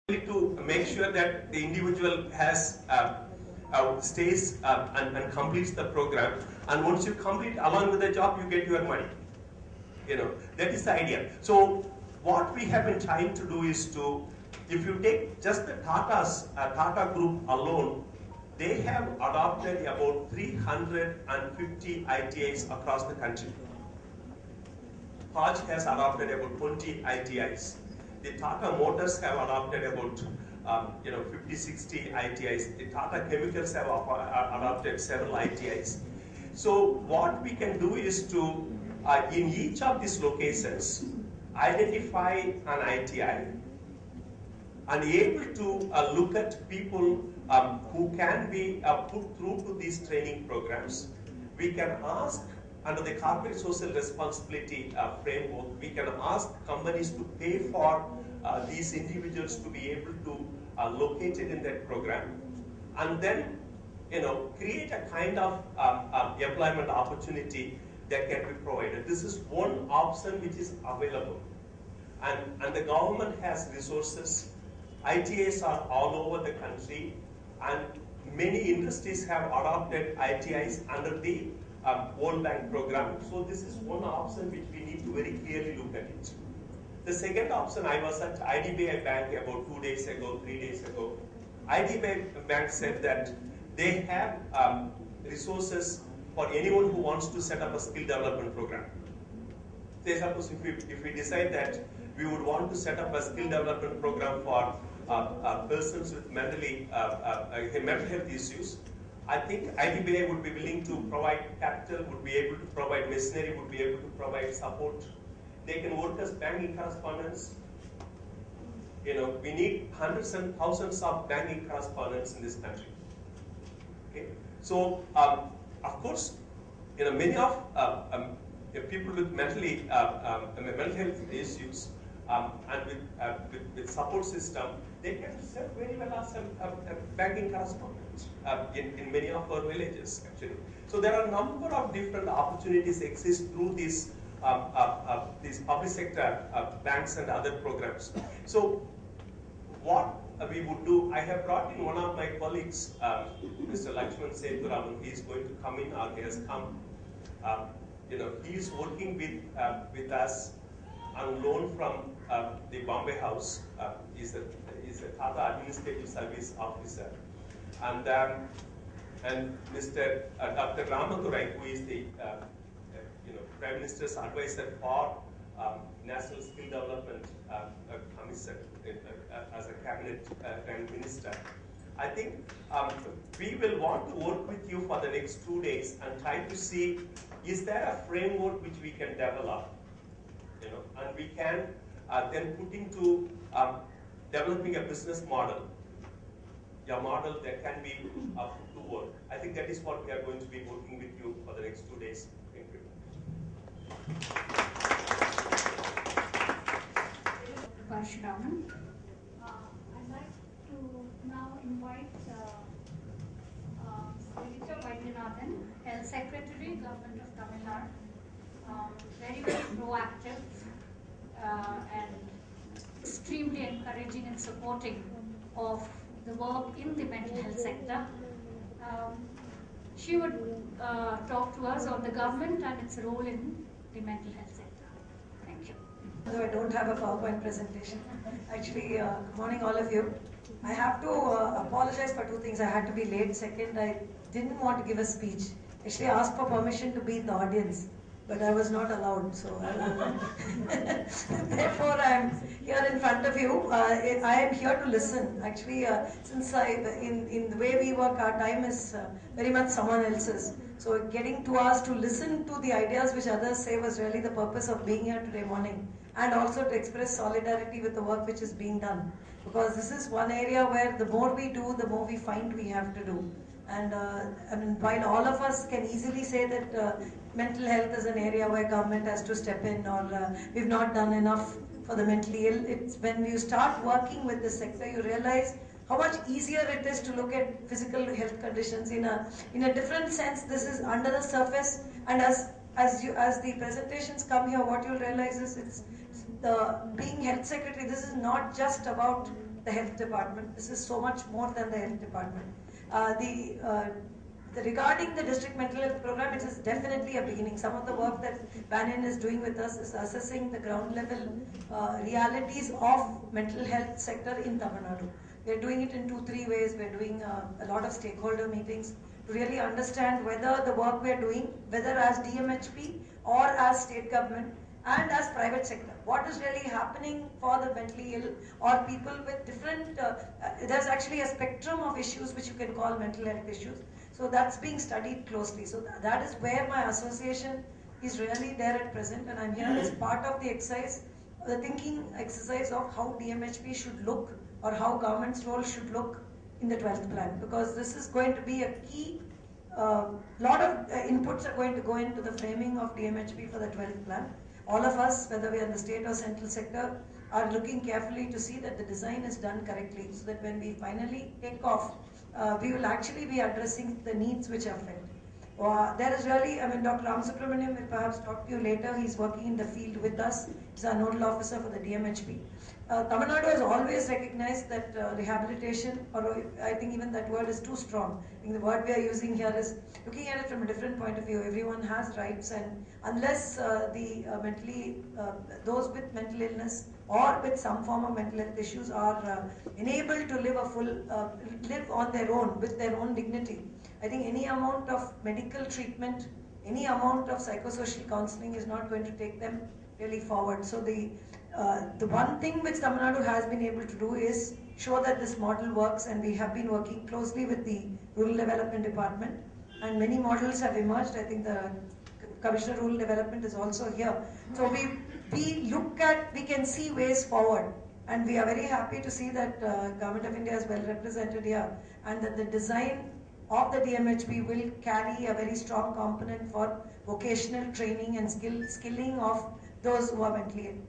to make sure that the individual has stays and completes the program, and once you complete along with the job, you get your money. That is the idea. So what we have been trying to do is to, if you take just the Tata Group alone, they have adopted about 350 ITIs across the country. Hajj has adopted about 20 ITIs. The Tata Motors have adopted about 50-60 ITIs. The Tata Chemicals have adopted several ITIs. So what we can do is to, in each of these locations, identify an ITI and able to look at people who can be put through to these training programs. We can ask, under the corporate social responsibility framework, we can ask companies to pay for these individuals to be able to locate it in that program, and then create a kind of employment opportunity that can be provided. This is one option which is available, and the government has resources. ITIs are all over the country, and many industries have adopted ITIs under the World Bank program. So this is one option which we need to very clearly look at it. The second option, I was at IDBI Bank about 3 days ago. IDBI Bank said that they have resources for anyone who wants to set up a skill development program. Say suppose if we decide that we would want to set up a skill development program for persons with mental health issues, I think IDBI would be willing to provide capital, would be able to provide machinery, would be able to provide support. They can work as banking correspondents. We need hundreds and thousands of banking correspondents in this country. Okay, so of course, many of people with mental health issues and with support system, they can serve very well as a banking correspondent in many of our villages, actually. So there are a number of different opportunities exist through these public sector banks and other programs. So what we would do, I have brought in one of my colleagues, Mr. Lakshman Sethuraman. He is going to come in, or he has come. He is working with us on loan from the Bombay House. He's a Tata Administrative Service Officer, and Mr. Dr. Ramadurai, who is the Prime Minister's advisor for National Skill Development Commission as a cabinet minister. I think we will want to work with you for the next 2 days and try to see, is there a framework which we can develop, and we can then put into developing a business model, a model that can be put to work. I think that is what we are going to be working with you for the next 2 days. Thank you. Parshuraman. I'd like to now invite Srivitra Vaidyanathan, Health Secretary, Government of Tamil Nadu. Very, very proactive and extremely encouraging and supporting of the work in the mental health sector. She would talk to us on the government and its role in the mental health sector. Thank you. Though I don't have a PowerPoint presentation. Actually, good morning all of you. I have to apologize for 2 things. I had to be late. Second, I didn't want to give a speech. Actually, I asked for permission to be in the audience, but I was not allowed. So, therefore, I am here in front of you. I am here to listen. Actually, since in the way we work, our time is very much someone else's. So, getting to us to listen to the ideas which others say was really the purpose of being here today morning, and also to express solidarity with the work which is being done. Because this is one area where the more we do, the more we find we have to do. And I mean, while all of us can easily say that mental health is an area where government has to step in, or we've not done enough for the mentally ill, it's when you start working with this sector, you realize how much easier it is to look at physical health conditions in a different sense. This is under the surface, and as the presentations come here, what you'll realize is it's the being health secretary. This is not just about the health department. This is so much more than the health department. Regarding the district mental health program, it is definitely a beginning. Some of the work that Banyan is doing with us is assessing the ground level realities of mental health sector in Tamil Nadu. We are doing it in 2-3 ways. We are doing a lot of stakeholder meetings to really understand whether the work we are doing, whether as DMHP or as state government and as private sector, what is really happening for the mentally ill or people with different, there's actually a spectrum of issues which you can call mental health issues. So that's being studied closely. So that is where my association is really there at present, and I'm here as part of the exercise, the thinking exercise of how DMHP should look or how government's role should look in the 12th plan, because this is going to be a key, lot of inputs are going to go into the framing of DMHP for the 12th plan. All of us, whether we are in the state or central sector, are looking carefully to see that the design is done correctly, so that when we finally take off, we will actually be addressing the needs which are felt. There is really, Dr. Ram Subramaniam will perhaps talk to you later. He's working in the field with us. He's our nodal officer for the DMHP. Tamil Nadu has always recognized that rehabilitation, or I think even that word is too strong. I think the word we are using here is looking at it from a different point of view. Everyone has rights, and unless those with mental illness or with some form of mental health issues are enabled to live live on their own with their own dignity, I think any amount of medical treatment, any amount of psychosocial counseling is not going to take them really forward. So the one thing which Tamil Nadu has been able to do is show that this model works, and we have been working closely with the Rural Development Department, and many models have emerged. I think the Commissioner of Rural Development is also here. So we can see ways forward, and we are very happy to see that Government of India is well represented here, and that the design of the DMHP will carry a very strong component for vocational training and skilling of those who are mentally ill.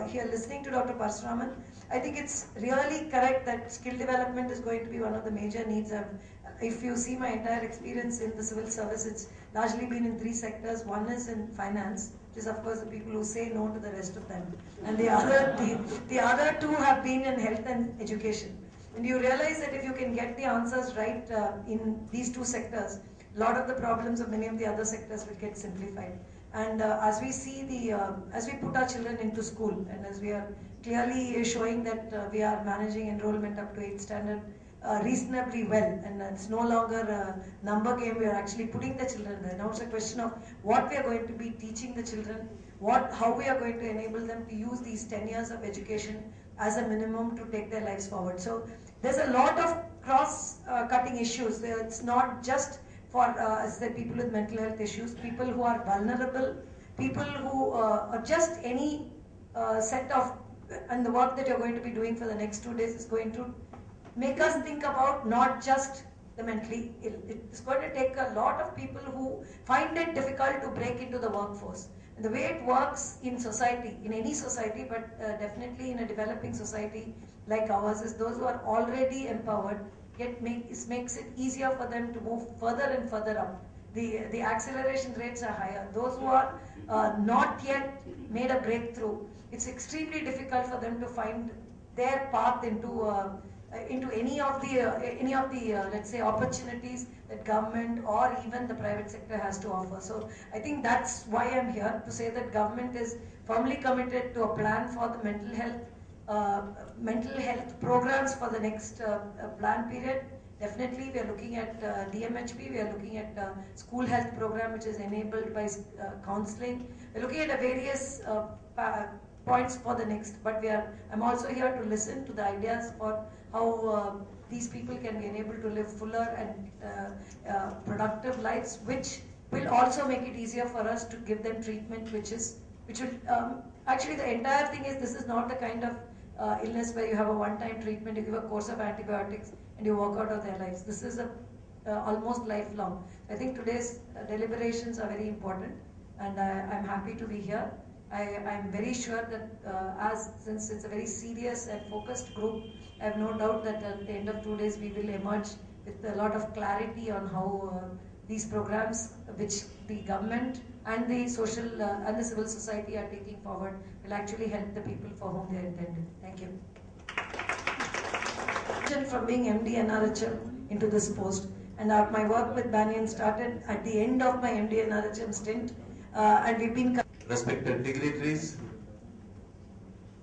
Here listening to Dr. Parasuraman, I think it's really correct that skill development is going to be one of the major needs. If you see my entire experience in the civil service, it's largely been in 3 sectors. One is in finance, which is of course the people who say no to the rest of them. And the other 2 have been in health and education. And you realize that if you can get the answers right in these 2 sectors, a lot of the problems of many of the other sectors will get simplified. And as we see as we put our children into school, and as we are clearly showing that we are managing enrollment up to 8th standard reasonably well, and it's no longer a number game, we are actually putting the children there. Now it's a question of what we are going to be teaching the children, how we are going to enable them to use these 10 years of education as a minimum to take their lives forward. So there's a lot of cross-cutting issues. It's not just for as the people with mental health issues, people who are vulnerable, people who are just any set of, and the work that you're going to be doing for the next 2 days is going to make us think about not just the mentally ill. It's going to take a lot of people who find it difficult to break into the workforce. And the way it works in society, in any society, but definitely in a developing society like ours, is those who are already empowered makes it easier for them to move further and further up. The acceleration rates are higher. Those who are not yet made a breakthrough, it's extremely difficult for them to find their path into any of the let's say opportunities that government or even the private sector has to offer. So I think that's why I'm here, to say that government is firmly committed to a plan for the mental health programs for the next plan period. Definitely we are looking at DMHP, we are looking at school health program, which is enabled by counseling. We're looking at various points for the next, but I'm also here to listen to the ideas for how these people can be enabled to live fuller and productive lives, which will also make it easier for us to give them treatment, which will actually, the entire thing is, this is not the kind of illness where you have a one-time treatment, you give a course of antibiotics and you walk out of their lives. This is almost lifelong. I think today's deliberations are very important, and I'm happy to be here. I'm very sure that since it's a very serious and focused group, I have no doubt that at the end of 2 days we will emerge with a lot of clarity on how these programs, which the government and the social and the civil society are taking forward, will actually help the people for whom they are intended. Thank you. from being MD NRHM into this post, and my work with Banyan started at the end of my MD NRHM stint, and we've been respected dignitaries,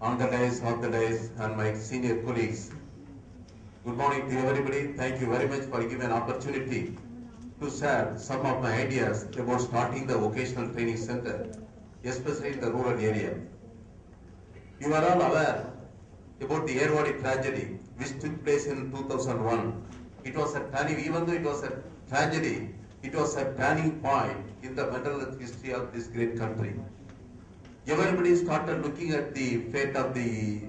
on the dais, off the dais, and my senior colleagues. Good morning to everybody. Thank you very much for giving an opportunity to share some of my ideas about starting the vocational training center, especially in the rural area. You are all aware about the Yerwadi tragedy which took place in 2001. It was a turning, even though it was a tragedy, it was a turning point in the mental health history of this great country. Everybody started looking at the fate of the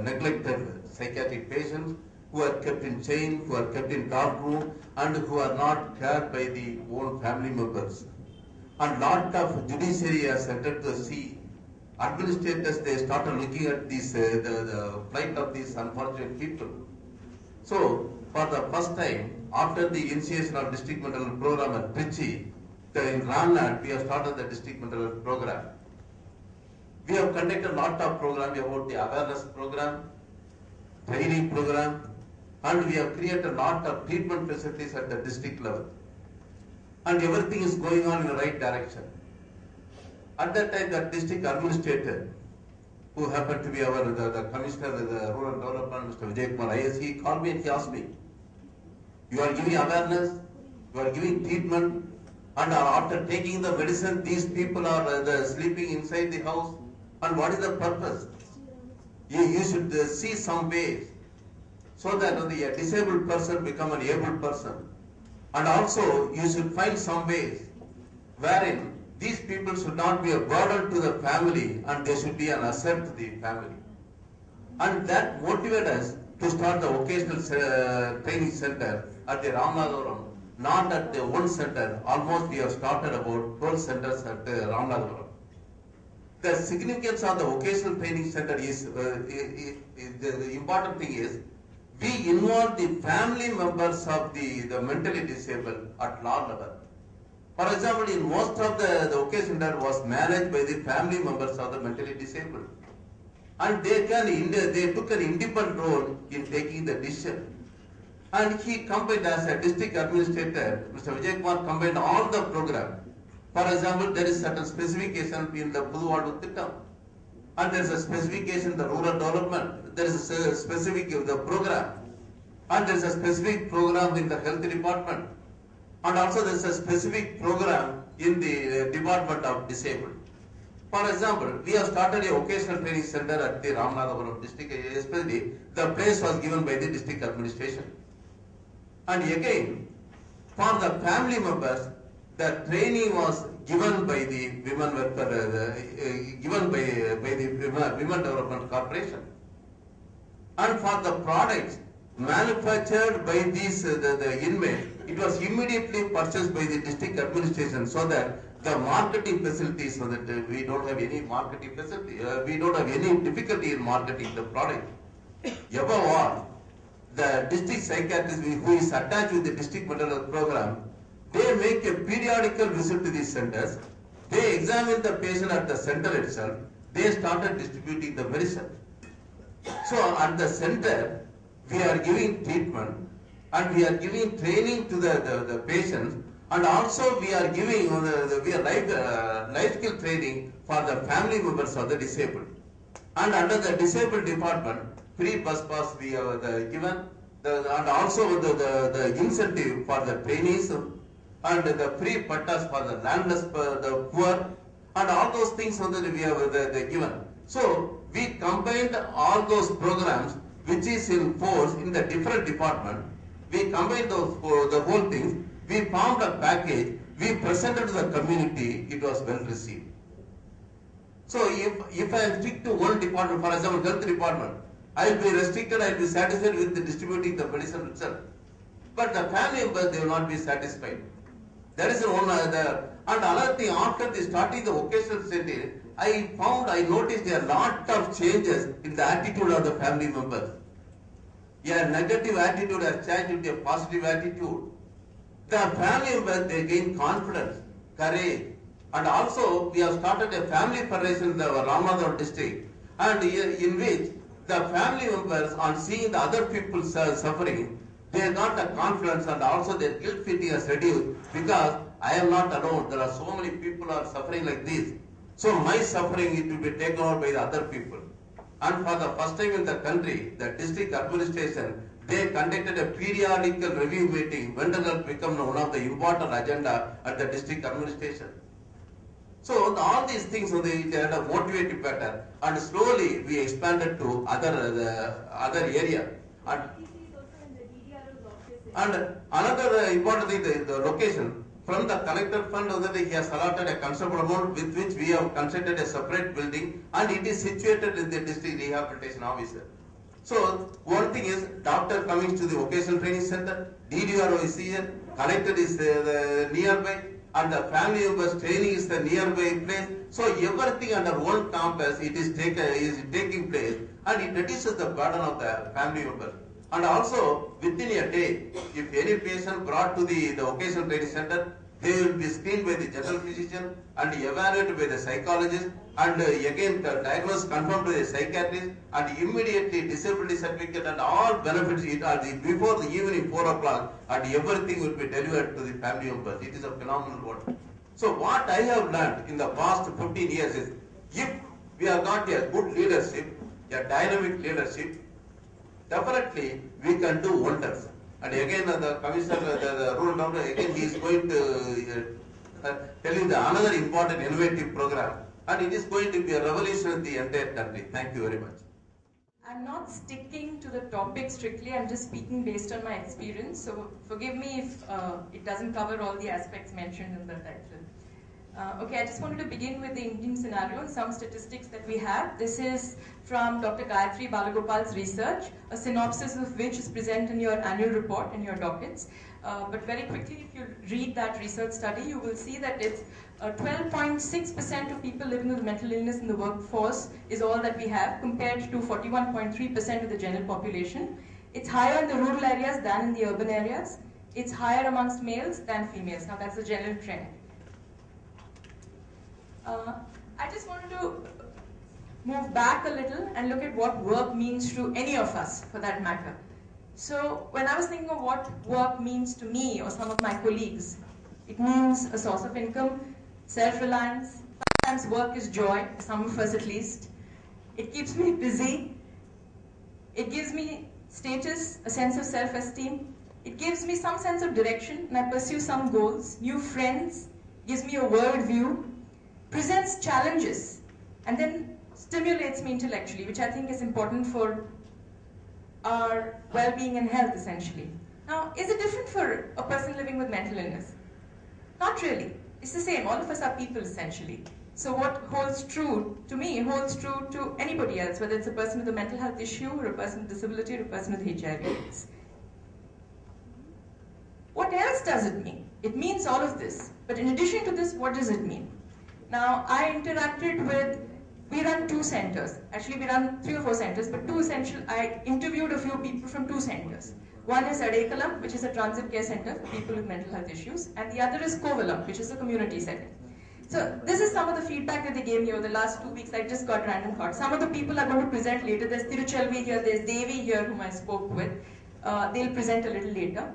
neglected psychiatric patients who are kept in chain, who are kept in dark room, and who are not cared by the own family members. And lot of judiciary has entered the sea. Administrators, they started looking at this, the plight of these unfortunate people. So, for the first time, after the initiation of district mental health program at Trichy, in Ramnad, we have started the district mental health program. We have conducted a lot of programs about the awareness program, training program, and we have created a lot of treatment facilities at the district level. And everything is going on in the right direction. At that time, the district administrator, who happened to be the commissioner of the rural development, Mr. Vijay Kumar IS, he called me and he asked me, you are giving awareness, you are giving treatment, and after taking the medicine, these people are sleeping inside the house, and what is the purpose? You should see some ways so that the disabled person become an able person. And also, you should find some ways wherein these people should not be a burden to the family and they should be an asset to the family. And that motivated us to start the vocational training center at the Ramanathapuram, not at the one center. Almost we have started about 12 centers at Ramanathapuram. The significance of the vocational training center is, the important thing is, we involve the family members of the mentally disabled at law level. For example, in most of the vocational center was managed by the family members of the mentally disabled. And they took an independent role in taking the decision. And he combined as a district administrator, Mr. Vijay Kumar combined all the program. For example, there is certain specification in the Puduvaldu Thittam, and there is a specification in the rural development, there is a specific the program, and there is a specific program in the health department, and also there is a specific program in the Department of Disabled. For example, we have started a vocational training center at the Ramanathapuram district, especially the place was given by the district administration. And again, for the family members, the training was given by the women welfare, given by the Women Development Corporation. And for the products manufactured by these the inmates, it was immediately purchased by the district administration so that the marketing facilities, so that we don't have any marketing facility, we don't have any difficulty in marketing the product. Above all, the district psychiatrist who is attached with the district mental health program, they make a periodical visit to these centers. They examine the patient at the center itself. They started distributing the medicine. So at the center, we are giving treatment and we are giving training to the patients, and also we are giving life skill training for the family members of the disabled. And under the disabled department, free bus pass we have given, and also the incentive for the trainees, and the free pattas for the landless, the poor, and all those things that we have given. So we combined all those programs which is in force in the different department. We combined those the whole things. We formed a package. We presented to the community. It was well received. So if I stick to one department, for example, health department, I will be restricted. I will be satisfied with the distributing the medicine itself. But the family members, they will not be satisfied. There is one other. And another thing, after the starting the vocational center, I noticed a lot of changes in the attitude of the family members. A negative attitude has changed into a positive attitude. The family members, they gain confidence, courage. And also, we have started a family federation in the Ramanathapuram district, and in which the family members, on seeing the other people suffering, they got a confidence, and also their guilt feeling has reduced, because I am not alone. There are so many people are suffering like this. So my suffering, it will be taken over by the other people. And for the first time in the country, the district administration, they conducted a periodical review meeting. Mental health became one of the important agenda at the district administration. So all these things, they had a motivative pattern, and slowly we expanded to other area. And another important thing, the location. From the collector fund, he has allotted a considerable amount, with which we have constructed a separate building, and it is situated in the district rehabilitation officer. So one thing is, doctor coming to the vocational training center, DDRO is here, collector is nearby, and the family members training is the nearby place. So everything under one campus, it is taking place, and it reduces the burden of the family members. And also, within a day, if any patient brought to the vocational training center, they will be screened by the general physician and evaluated by the psychologist, and again diagnosed, confirmed by the psychiatrist, and immediately disability certificate and all benefits before the evening 4 o'clock, and everything will be delivered to the family members. It is a phenomenal work. So what I have learned in the past 15 years is, if we have got a good leadership, a dynamic leadership, definitely we can do wonders. And again, the commissioner, the rural governor, again he is going to tell you another important innovative program, and it is going to be a revolution in the entire country. Thank you very much. I'm not sticking to the topic strictly, I'm just speaking based on my experience, so forgive me if it doesn't cover all the aspects mentioned in the title. Okay, I just wanted to begin with the Indian scenario and some statistics that we have. This is from Dr. Gayatri Balagopal's research, a synopsis of which is present in your annual report in your dockets. But very quickly, if you read that research study, you will see that it's 12.6% of people living with mental illness in the workforce is all that we have, compared to 41.3% of the general population. It's higher in the rural areas than in the urban areas. It's higher amongst males than females. Now, that's the general trend. I just wanted to move back a little and look at what work means to any of us, for that matter. So when I was thinking of what work means to me or some of my colleagues, it means a source of income, self-reliance. Sometimes work is joy, some of us at least. It keeps me busy. It gives me status, a sense of self-esteem. It gives me some sense of direction, and I pursue some goals, new friends, gives me a world view, presents challenges, and then stimulates me intellectually, which I think is important for our well-being and health, essentially. Now, is it different for a person living with mental illness? Not really. It's the same. All of us are people, essentially. So what holds true to me holds true to anybody else, whether it's a person with a mental health issue, or a person with disability, or a person with HIV/AIDS. What else does it mean? It means all of this. But in addition to this, what does it mean? Now, I interacted with, we run 2 centers. Actually, we run 3 or 4 centers, but 2 essential, I interviewed a few people from 2 centers. One is Adekalam, which is a transit care center for people with mental health issues, and the other is Kovalam, which is a community setting. So this is some of the feedback that they gave me over the last 2 weeks. I just got random thoughts. Some of the people are going to present later. There's Tiruchelvi here, there's Devi here, whom I spoke with. They'll present a little later.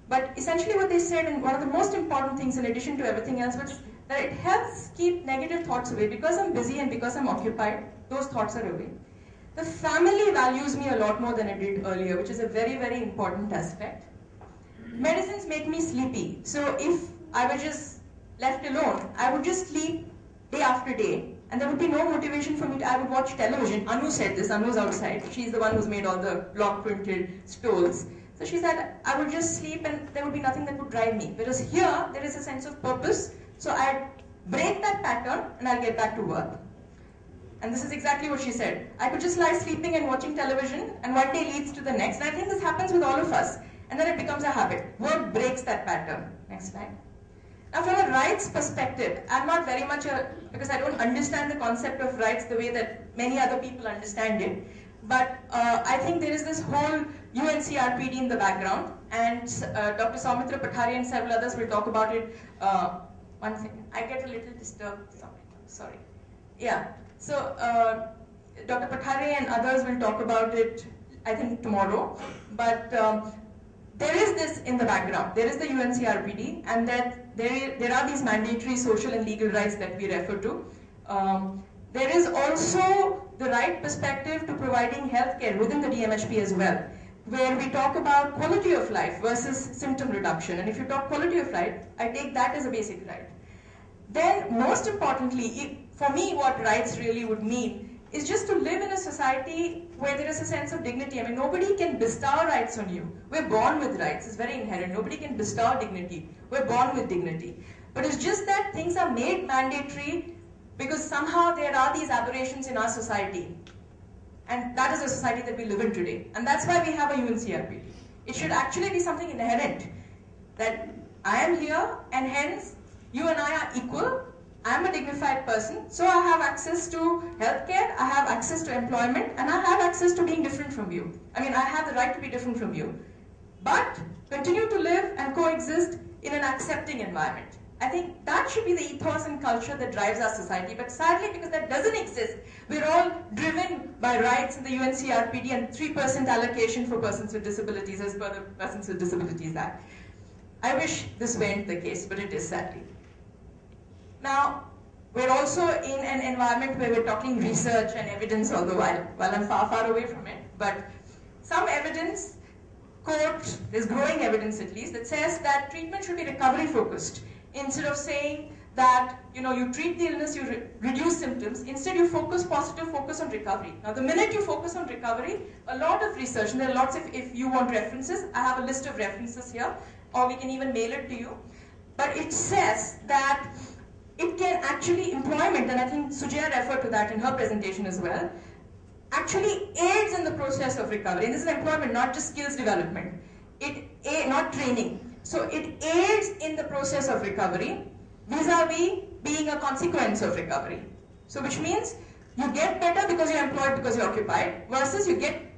But essentially what they said, and one of the most important things in addition to everything else, was that it helps keep negative thoughts away. Because I'm busy and because I'm occupied, those thoughts are away. The family values me a lot more than it did earlier, which is a very, very important aspect. Medicines make me sleepy. So if I were just left alone, I would just sleep day after day, and there would be no motivation for me to, I would watch television. Anu said this, Anu's outside. She's the one who's made all the block printed stoles. So she said, I would just sleep and there would be nothing that would drive me. Whereas here, there is a sense of purpose. So I'd break that pattern and I'll get back to work. And this is exactly what she said. I could just lie sleeping and watching television, and one day leads to the next. And I think this happens with all of us. And then it becomes a habit. Work breaks that pattern. Next slide. Now, from a rights perspective, I'm not very much because I don't understand the concept of rights the way that many other people understand it. But I think there is this whole UNCRPD in the background, and Dr. Soumitra Patharia and several others will talk about it. One second, I get a little disturbed. Sorry. Yeah. So Dr. Pathare and others will talk about it, I think, tomorrow. But there is this in the background. There is the UNCRPD, and that there are these mandatory social and legal rights that we refer to. There is also the right perspective to providing healthcare within the DMHP as well, where we talk about quality of life versus symptom reduction. And if you talk quality of life, I take that as a basic right. Then, most importantly, for me, what rights really would mean is just to live in a society where there is a sense of dignity. I mean, nobody can bestow rights on you. We're born with rights. It's very inherent. Nobody can bestow dignity. We're born with dignity. But it's just that things are made mandatory because somehow there are these aberrations in our society. And that is the society that we live in today. And that's why we have a UNCRPD. It should actually be something inherent, that I am here and hence you and I are equal. I am a dignified person, so I have access to healthcare, I have access to employment, and I have access to being different from you. I mean, I have the right to be different from you. But continue to live and coexist in an accepting environment. I think that should be the ethos and culture that drives our society. But sadly, because that doesn't exist, we're all driven by rights in the UNCRPD and 3% allocation for persons with disabilities as per the Persons with Disabilities Act. I wish this weren't the case, but it is sadly. Now, we're also in an environment where we're talking research and evidence all the while I'm far, far away from it. But some evidence, quote, there's growing evidence at least, that says that treatment should be recovery focused. Instead of saying that, you treat the illness, you reduce symptoms, instead you focus on recovery. Now, the minute you focus on recovery, a lot of research, and there are lots if you want references, I have a list of references here, or we can even mail it to you. But it says that it can actually, employment, and I think Sujaya referred to that in her presentation as well, actually aids in the process of recovery. And this is employment, not just skills development. Not training. So it aids in the process of recovery vis-a-vis being a consequence of recovery. So which means you get better because you're employed, because you're occupied, versus you get